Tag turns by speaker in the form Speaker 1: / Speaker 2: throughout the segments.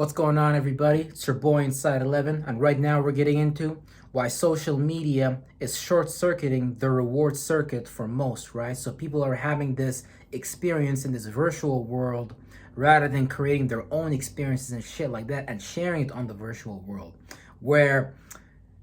Speaker 1: What's going on, everybody? It's your boy Inside 11, and right now we're getting into why social media is short circuiting the reward circuit for most, right? So people are having this experience in this virtual world rather than creating their own experiences and shit like that and sharing it on the virtual world. Where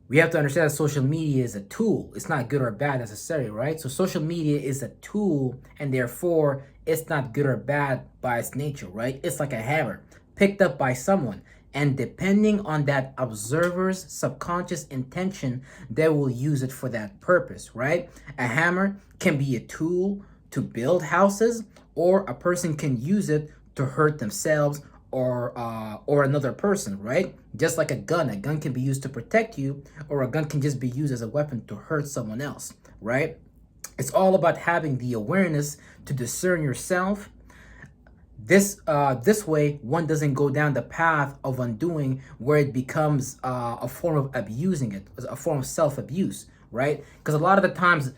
Speaker 1: we have to understand that social media is a tool. It's not good or bad necessarily, right? So social media is a tool, and therefore it's not good or bad by its nature, right? It's like a hammer picked up by someone. And depending on that observer's subconscious intention, they will use it for that purpose, right? A hammer can be a tool to build houses, or a person can use it to hurt themselves or another person, right? Just like a gun can be used to protect you, or a gun can just be used as a weapon to hurt someone else, right? It's all about having the awareness to discern yourself. This way one doesn't go down the path of undoing, where it becomes a form of abusing it, a form of self-abuse, right? Because a lot of the times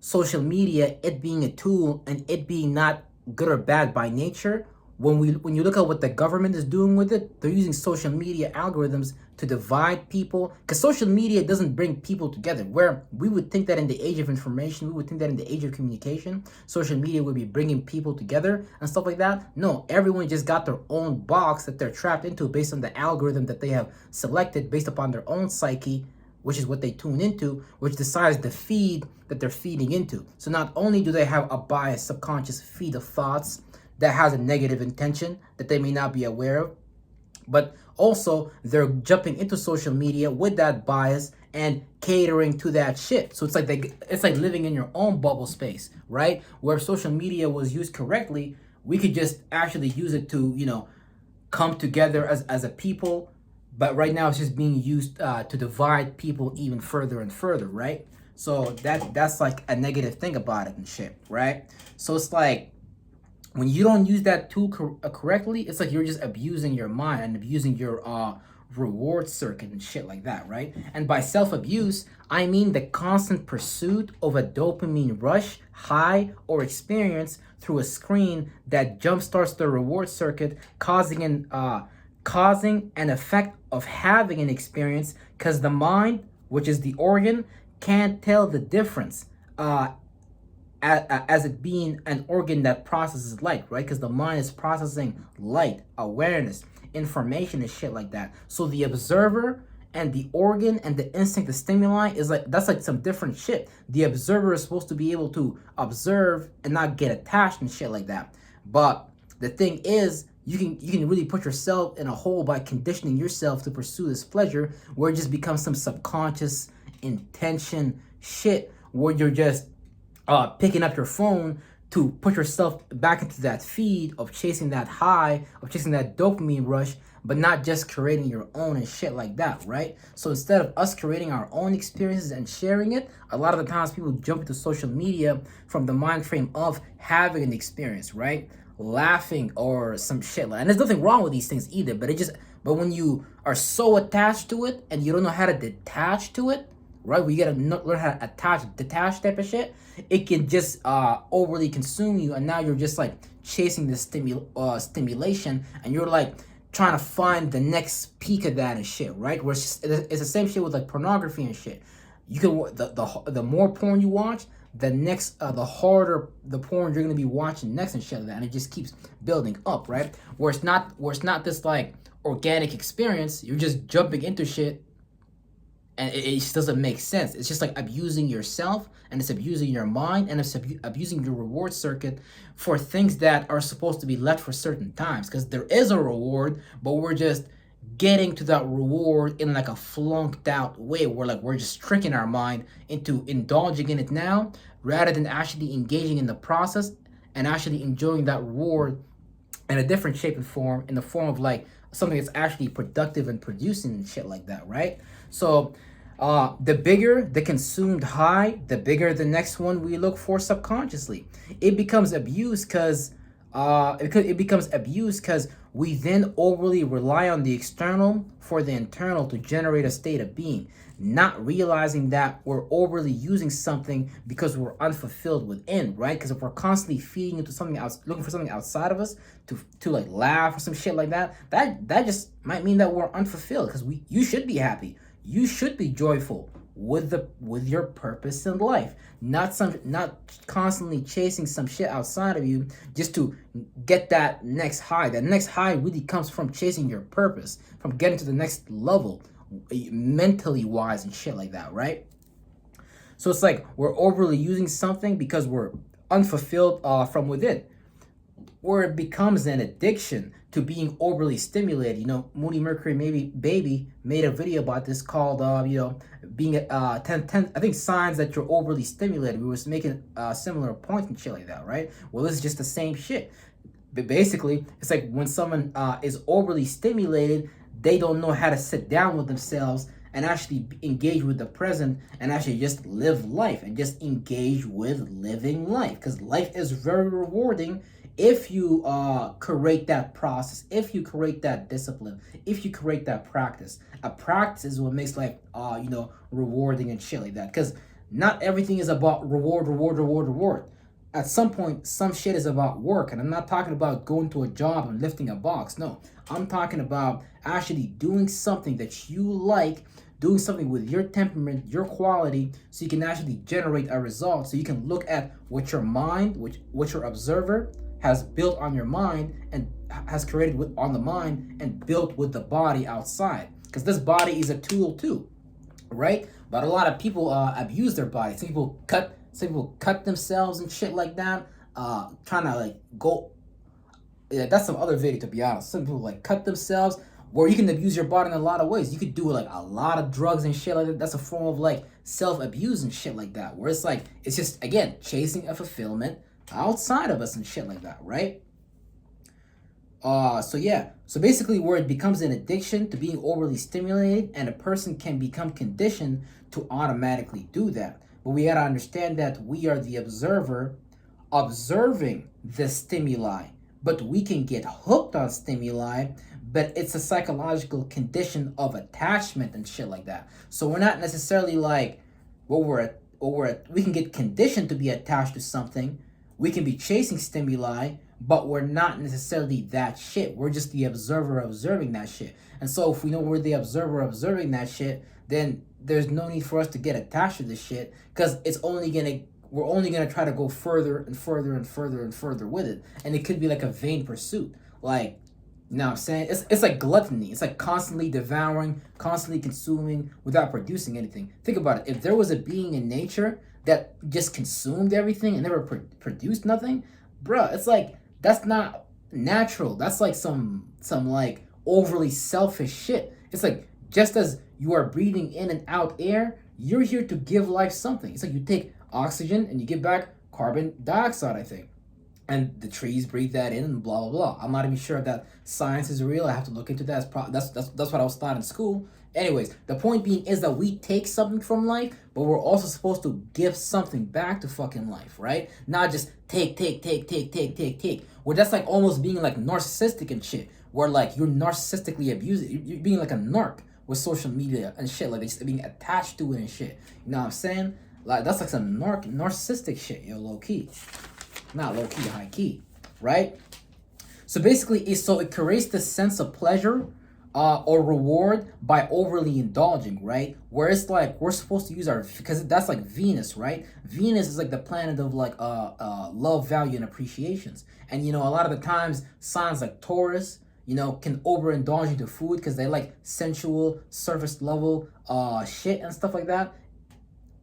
Speaker 1: social media, it being a tool and it being not good or bad by nature, when you look at what the government is doing with it, they're using social media algorithms to divide people, because social media doesn't bring people together. Where we would think that in the age of information, we would think that in the age of communication, social media would be bringing people together and stuff like that. No, everyone just got their own box that they're trapped into based on the algorithm that they have selected based upon their own psyche, which is what they tune into, which decides the feed that they're feeding into. So not only do they have a biased subconscious feed of thoughts that has a negative intention that they may not be aware of, but also they're jumping into social media with that bias and catering to that shit. So it's like living in your own bubble space, right? Where if social media was used correctly, we could just actually use it to, come together as a people. But right now it's just being used to divide people even further and further, right? So that's like a negative thing about it and shit, right? So it's like, when you don't use that tool correctly, it's like you're just abusing your mind and abusing your reward circuit and shit like that, right? And by self-abuse, I mean the constant pursuit of a dopamine rush, high, or experience through a screen that jumpstarts the reward circuit, causing an effect of having an experience, because the mind, which is the organ, can't tell the difference. As it being an organ that processes light, right? Because the mind is processing light, awareness, information, and shit like that. So the observer and the organ and the instinct, the stimuli, that's like some different shit. The observer is supposed to be able to observe and not get attached and shit like that. But the thing is, you can really put yourself in a hole by conditioning yourself to pursue this pleasure, where it just becomes some subconscious intention shit, where you're just picking up your phone to put yourself back into that feed of chasing that high, of chasing that dopamine rush, but not just creating your own and shit like that, right? So instead of us creating our own experiences and sharing it, a lot of the times people jump into social media from the mind frame of having an experience, right? Laughing or some shit like, and there's nothing wrong with these things either, but when you are so attached to it and you don't know how to detach to it, right? We gotta learn how to detach type of shit. It can just overly consume you, and now you're just like chasing the stimulation, and you're like trying to find the next peak of that and shit, right? Where it's the same shit with like pornography and shit. You can the more porn you watch, the harder the porn you're gonna be watching next and shit like that, and it just keeps building up, right? Where it's not this like organic experience. You're just jumping into shit and it just doesn't make sense. It's just like abusing yourself, and it's abusing your mind, and it's abusing your reward circuit for things that are supposed to be left for certain times, because there is a reward, but we're just getting to that reward in like a flunked out way, where like we're just tricking our mind into indulging in it now, rather than actually engaging in the process and actually enjoying that reward in a different shape and form, in the form of like something that's actually productive and producing and shit like that, right? So the bigger the consumed high, the bigger the next one we look for subconsciously. It becomes abuse because it becomes abuse because we then overly rely on the external for the internal to generate a state of being, not realizing that we're overly using something because we're unfulfilled within, right? Because if we're constantly feeding into something else, looking for something outside of us to like laugh or some shit like that, that just might mean that we're unfulfilled. Because you should be happy, you should be joyful with your purpose in life, not constantly chasing some shit outside of you just to get that next high. That next high really comes from chasing your purpose, from getting to the next level mentally wise and shit like that, right? So it's like we're overly using something because we're unfulfilled from within, or it becomes an addiction to being overly stimulated. Moody Mercury maybe baby made a video about this called being 10 I think signs that you're overly stimulated. We was making similar points and shit like that, right? Well, this is just the same shit. But basically, it's like when someone is overly stimulated, they don't know how to sit down with themselves and actually engage with the present and actually just live life and just engage with living life, because life is very rewarding if you create that process, if you create that discipline, if you create that practice. A practice is what makes life rewarding and shit like that, because not everything is about reward. At some point, some shit is about work, and I'm not talking about going to a job and lifting a box. No, I'm talking about actually doing something that you like, doing something with your temperament, your quality, so you can actually generate a result. So you can look at what your mind, what your observer has built on your mind and has created on the mind and built with the body outside. Because this body is a tool too, right? But a lot of people abuse their body. Some people cut themselves and shit like that, trying to like go. Yeah, that's some other video, to be honest. Some people like cut themselves, where you can abuse your body in a lot of ways. You could do like a lot of drugs and shit like that. That's a form of like self-abuse and shit like that, where it's like, it's just, again, chasing a fulfillment outside of us and shit like that, right? So basically, where it becomes an addiction to being overly stimulated, and a person can become conditioned to automatically do that. But we gotta understand that we are the observer observing the stimuli, but we can get hooked on stimuli, but it's a psychological condition of attachment and shit like that. So we're not necessarily like we can get conditioned to be attached to something. We can be chasing stimuli, but we're not necessarily that shit. We're just the observer observing that shit. And so if we know we're the observer observing that shit, then there's no need for us to get attached to this shit, because we're only gonna try to go further and further and further and further with it. And it could be like a vain pursuit. Like, you know what I'm saying? It's like gluttony. It's like constantly devouring, constantly consuming without producing anything. Think about it. If there was a being in nature that just consumed everything and never produced nothing, bruh, it's like, that's not natural. That's like some like overly selfish shit. It's like, just as you are breathing in and out air, you're here to give life something. It's like you take oxygen and you give back carbon dioxide, I think. And the trees breathe that in and blah, blah, blah. I'm not even sure if that science is real. I have to look into that. That's what I was taught in school. Anyways, the point being is that we take something from life, but we're also supposed to give something back to fucking life, right? Not just take. Where that's like almost being like narcissistic and shit. Where like you're narcissistically abusing. You're being like a narc with social media and shit. Like just being attached to it and shit. You know what I'm saying? Like that's like some narcissistic shit, yo, low key. Not low key, high key, right? So basically, it creates the sense of pleasure or reward by overly indulging, right? Where it's like we're supposed to use because that's like Venus, right? Venus is like the planet of like love, value, and appreciations. And a lot of the times signs like Taurus, can overindulge into food because they like sensual, surface level shit and stuff like that.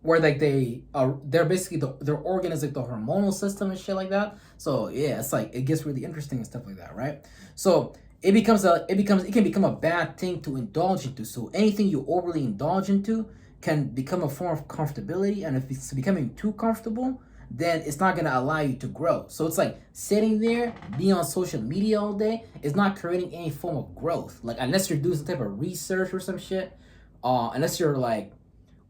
Speaker 1: Where like they're basically their organ is like the hormonal system and shit like that. So yeah, it's like it gets really interesting and stuff like that, right? So it can become a bad thing to indulge into. So anything you overly indulge into can become a form of comfortability, and if it's becoming too comfortable, then it's not gonna allow you to grow. So it's like sitting there, being on social media all day is not creating any form of growth. Like unless you're doing some type of research or some shit, unless you're like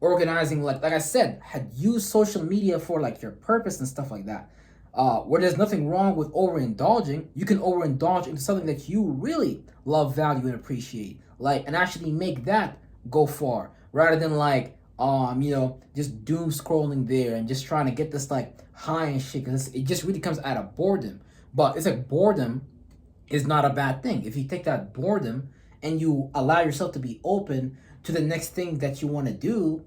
Speaker 1: organizing, like I said, had used social media for like your purpose and stuff like that. Where there's nothing wrong with overindulging. You can overindulge into something that you really love, value, and appreciate, like, and actually make that go far, rather than like, just doom scrolling there and just trying to get this like high and shit. Because it just really comes out of boredom. But it's like boredom is not a bad thing. If you take that boredom and you allow yourself to be open to the next thing that you want to do,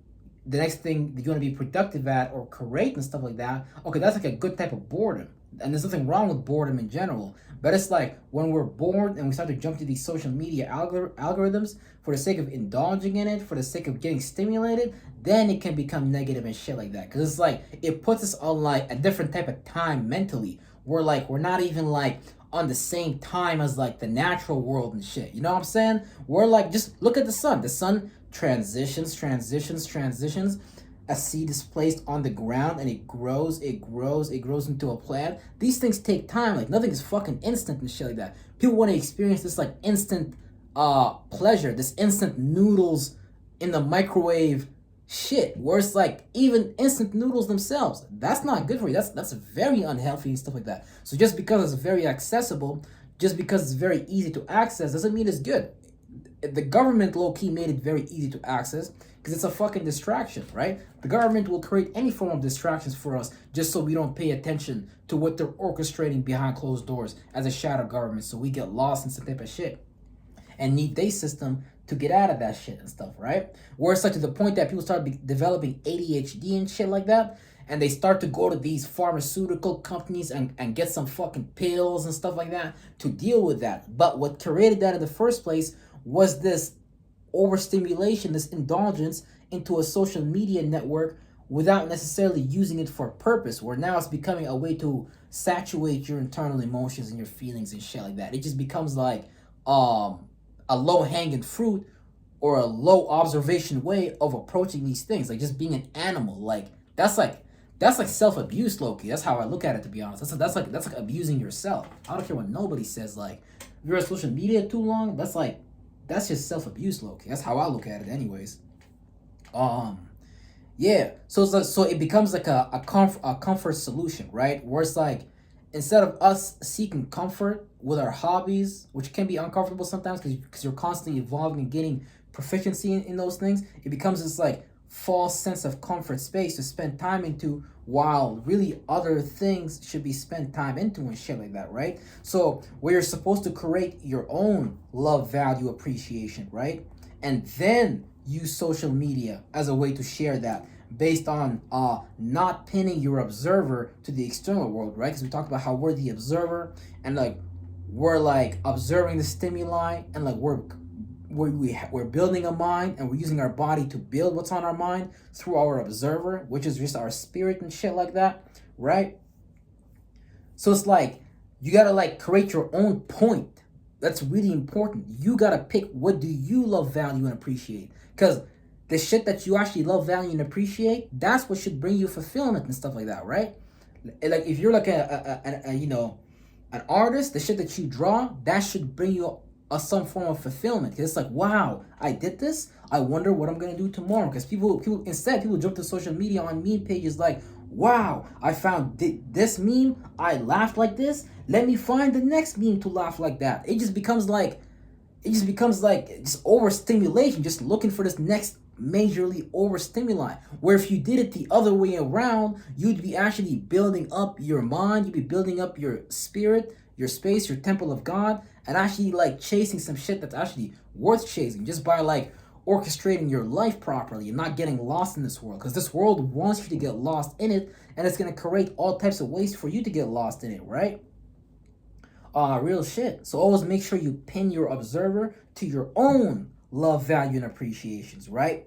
Speaker 1: the next thing that you want to be productive at or create and stuff like that, okay, that's like a good type of boredom. And there's nothing wrong with boredom in general. But it's like when we're bored and we start to jump to these social media algorithms for the sake of indulging in it, for the sake of getting stimulated, then it can become negative and shit like that. Because it's like, it puts us on like a different type of time mentally. We're not even like on the same time as like the natural world and shit. You know what I'm saying? We're like, just look at the sun. The sun transitions. A seed is placed on the ground and it grows into a plant. These things take time. Like, nothing is fucking instant and shit like that. People want to experience this like instant pleasure, this instant noodles in the microwave shit, where it's like even instant noodles themselves, that's not good for you. That's very unhealthy and stuff like that. So just because it's very accessible, just because it's very easy to access, doesn't mean it's good. The government low-key made it very easy to access because it's a fucking distraction, right? The government will create any form of distractions for us just so we don't pay attention to what they're orchestrating behind closed doors as a shadow government, so we get lost in some type of shit and need their system to get out of that shit and stuff, right? Where it's like to the point that people start developing ADHD and shit like that, and they start to go to these pharmaceutical companies and get some fucking pills and stuff like that to deal with that. But what created that in the first place was this overstimulation, this indulgence into a social media network without necessarily using it for a purpose, where now it's becoming a way to saturate your internal emotions and your feelings and shit like that. It just becomes like a low-hanging fruit or a low observation way of approaching these things, like just being an animal. Like that's like self-abuse, Loki. That's how I look at it, to be honest. That's like abusing yourself. I don't care what nobody says. Like, if you're on social media too long, that's just self-abuse, Loki. That's how I look at it, anyways. Yeah. So it becomes like a comfort solution, right? Where it's like, instead of us seeking comfort with our hobbies, which can be uncomfortable sometimes because you're constantly evolving and getting proficiency in those things, it becomes this like false sense of comfort space to spend time into, while really other things should be spent time into and shit like that, right? So where you're supposed to create your own love, value, appreciation, right? And then use social media as a way to share that, based on not pinning your observer to the external world, right? Because we talked about how we're the observer, and like we're like observing the stimuli, and like we're building a mind, and we're using our body to build what's on our mind through our observer, which is just our spirit and shit like that, right? So it's like you gotta like create your own point. That's really important. You gotta pick, what do you love, value, and appreciate? Because the shit that you actually love, value, and appreciate, that's what should bring you fulfillment and stuff like that, right? Like if you're like an artist, the shit that you draw, that should bring you some form of fulfillment. Because it's like, wow, I did this. I wonder what I'm gonna do tomorrow. Because people jump to social media on meme pages like, wow, I found this meme. I laughed like this. Let me find the next meme to laugh like that. It just becomes like just overstimulation, just looking for this next majorly overstimuli. Where if you did it the other way around, you'd be actually building up your mind, you'd be building up your spirit, your space, your temple of God, and actually like chasing some shit that's actually worth chasing, just by like orchestrating your life properly and not getting lost in this world. Because this world wants you to get lost in it, and it's gonna create all types of ways for you to get lost in it, right? Real shit. So always make sure you pin your observer to your own love, value, and appreciations, right?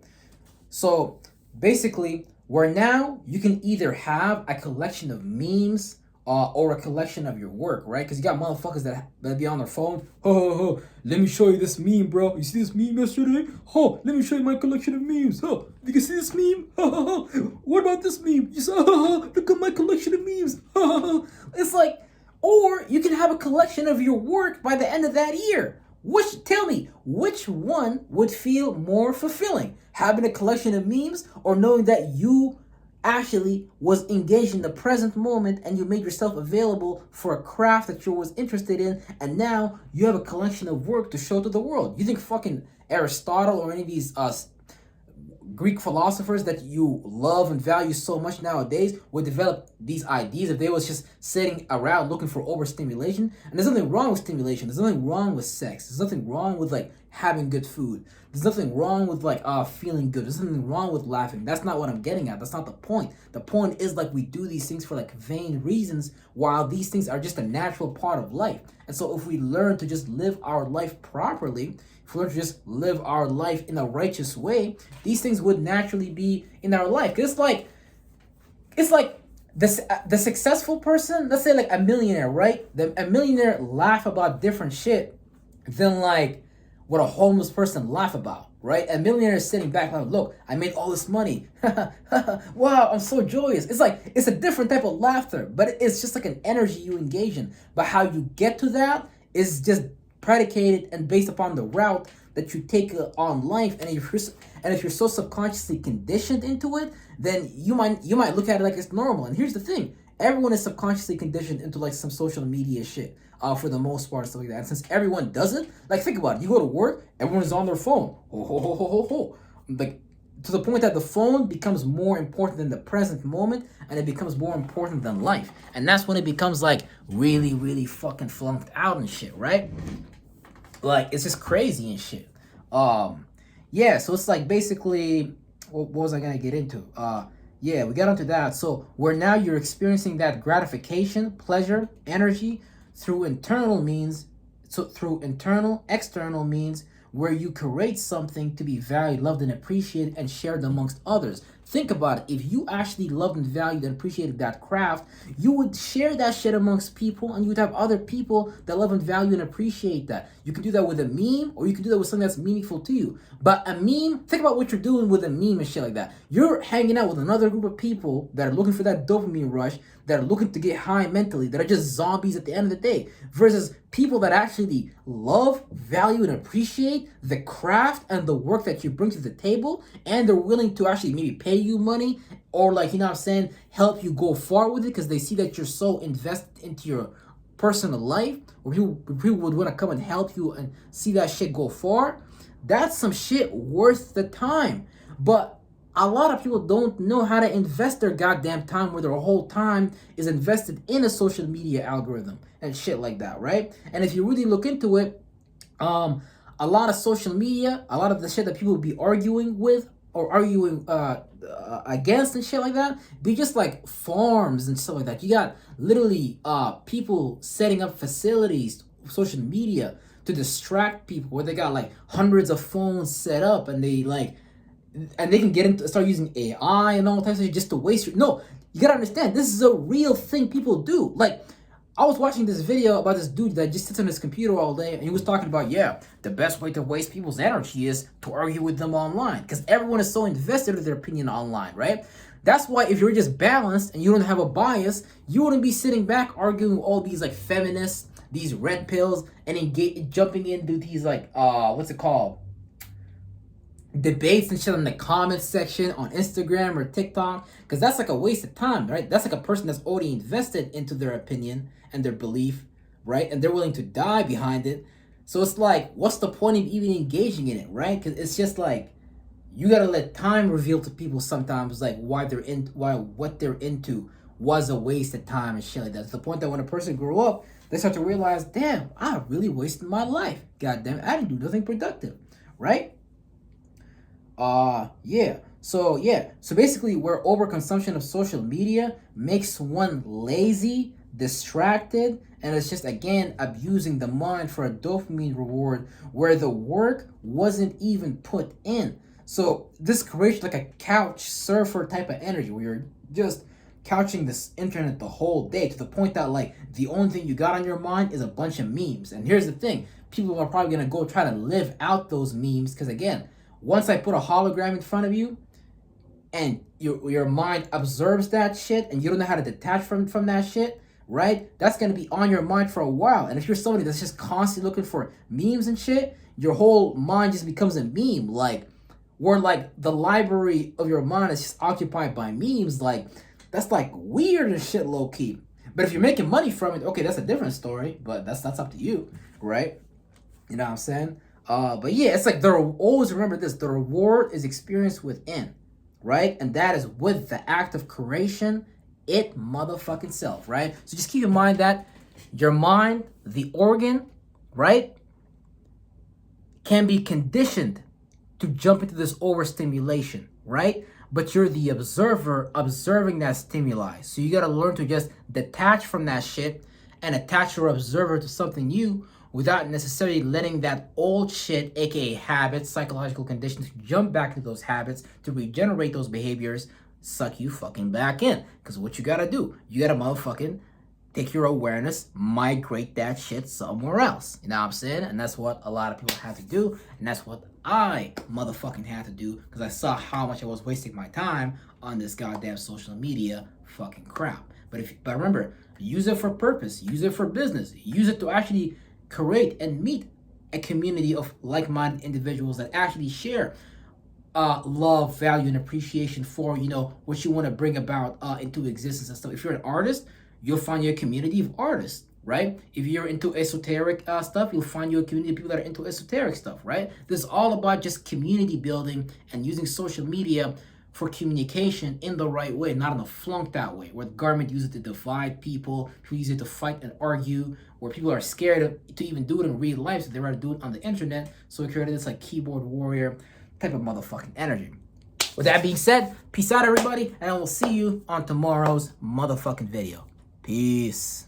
Speaker 1: So basically, where now you can either have a collection of memes or a collection of your work, right? Because you got motherfuckers that be on their phone. Oh, let me show you this meme, bro. You see this meme yesterday? Oh, let me show you my collection of memes. Oh, you can see this meme? What about this meme? You saw? Look at my collection of memes. It's like, or you can have a collection of your work by the end of that year. Tell me, which one would feel more fulfilling? Having a collection of memes, or knowing that you actually was engaged in the present moment, and you made yourself available for a craft that you was interested in, and now you have a collection of work to show to the world. You think fucking Aristotle or any of these Greek philosophers that you love and value so much nowadays would develop these ideas if they was just sitting around looking for overstimulation? And there's nothing wrong with stimulation. There's nothing wrong with sex. There's nothing wrong with like having good food. There's nothing wrong with like feeling good. There's nothing wrong with laughing. That's not what I'm getting at. That's not the point. The point is like we do these things for like vain reasons, while these things are just a natural part of life. And so if we learn to just live our life properly, if we learn to just live our life in a righteous way, these things would naturally be in our life. 'Cause it's like the successful person, let's say like a millionaire, right? A millionaire laugh about different shit than like what a homeless person laugh about, right? A millionaire is sitting back like, look, I made all this money. Wow, I'm so joyous. It's like, it's a different type of laughter, but it's just like an energy you engage in. But how you get to that is just predicated and based upon the route that you take on life. And if you're so subconsciously conditioned into it, then you might look at it like it's normal. And here's the thing: everyone is subconsciously conditioned into like some social media shit, for the most part, stuff like that. And since everyone does it, like think about it: you go to work, everyone's on their phone, like to the point that the phone becomes more important than the present moment, and it becomes more important than life. And that's when it becomes like really, really fucking flunked out and shit, right? Like it's just crazy and shit. Yeah, so it's like basically, what was I gonna get into? Yeah, we got onto that. So where now you're experiencing that gratification, pleasure, energy through internal means, so through internal, external means, where you create something to be valued, loved, and appreciated and shared amongst others. Think about it. If you actually loved and valued and appreciated that craft, you would share that shit amongst people, and you would have other people that love and value and appreciate that. You can do that with a meme, or you can do that with something that's meaningful to you. But a meme, think about what you're doing with a meme and shit like that. You're hanging out with another group of people that are looking for that dopamine rush, that are looking to get high mentally, that are just zombies at the end of the day, versus people that actually love, value, and appreciate the craft and the work that you bring to the table, and they're willing to actually maybe pay you money, or like, you know what I'm saying, help you go far with it because they see that you're so invested into your personal life, or people would want to come and help you and see that shit go far. That's some shit worth the time. But a lot of people don't know how to invest their goddamn time, where their whole time is invested in a social media algorithm and shit like that, right? And if you really look into it, a lot of social media, a lot of the shit that people be arguing with or arguing against and shit like that, be just like farms and stuff like that. You got literally people setting up facilities, social media, to distract people, where they got like hundreds of phones set up, and they can get into start using AI and all types of shit just to waste your. No, you gotta understand, this is a real thing people do. Like, I was watching this video about this dude that just sits on his computer all day, and he was talking about, yeah, the best way to waste people's energy is to argue with them online, because everyone is so invested in their opinion online, right? That's why if you're just balanced and you don't have a bias, you wouldn't be sitting back arguing with all these like feminists, these red pills, and jumping into these like what's it called? Debates and shit in the comments section on Instagram or TikTok, because that's like a waste of time, right? That's like a person that's already invested into their opinion and their belief, right? And they're willing to die behind it. So it's like, what's the point of even engaging in it, right? Because it's just like, you gotta let time reveal to people sometimes like why what they're into was a waste of time and shit like that. To the point that when a person grow up, they start to realize, damn, I really wasted my life. God damn it, I didn't do nothing productive, right? Yeah. So basically, where overconsumption of social media makes one lazy, distracted, and it's just again abusing the mind for a dopamine reward where the work wasn't even put in. So this creates like a couch surfer type of energy where you're just couching this internet the whole day, to the point that like the only thing you got on your mind is a bunch of memes. And here's the thing: people are probably gonna go try to live out those memes, because again, once I put a hologram in front of you and your mind absorbs that shit and you don't know how to detach from that shit, right? That's going to be on your mind for a while. And if you're somebody that's just constantly looking for memes and shit, your whole mind just becomes a meme. Like, where like the library of your mind is just occupied by memes, like that's like weird and shit, low key. But if you're making money from it, okay, that's a different story. But that's up to you, right? You know what I'm saying? But yeah, it's like always remember this: the reward is experienced within, right? And that is with the act of creation, it motherfucking self, right? So just keep in mind that your mind, the organ, right, can be conditioned to jump into this overstimulation, right? But you're the observer observing that stimuli. So you gotta learn to just detach from that shit and attach your observer to something new without necessarily letting that old shit, aka habits, psychological conditions, jump back into those habits to regenerate those behaviors, suck you fucking back in. Because what you gotta do, you gotta motherfucking take your awareness, migrate that shit somewhere else. You know what I'm saying? And that's what a lot of people have to do. And that's what I motherfucking had to do because I saw how much I was wasting my time on this goddamn social media fucking crap. But remember, use it for purpose, use it for business, use it to actually create and meet a community of like-minded individuals that actually share love, value, and appreciation for, you know, what you want to bring about into existence and stuff. If you're an artist, you'll find your community of artists, right? If you're into esoteric stuff, you'll find your community of people that are into esoteric stuff, right? This is all about just community building and using social media for communication in the right way, not in a flunked out way, where the government uses it to divide people, who use it to fight and argue, where people are scared to even do it in real life, so they rather do it on the internet. So we created this like keyboard warrior type of motherfucking energy. With that being said, peace out, everybody, and I will see you on tomorrow's motherfucking video. Peace.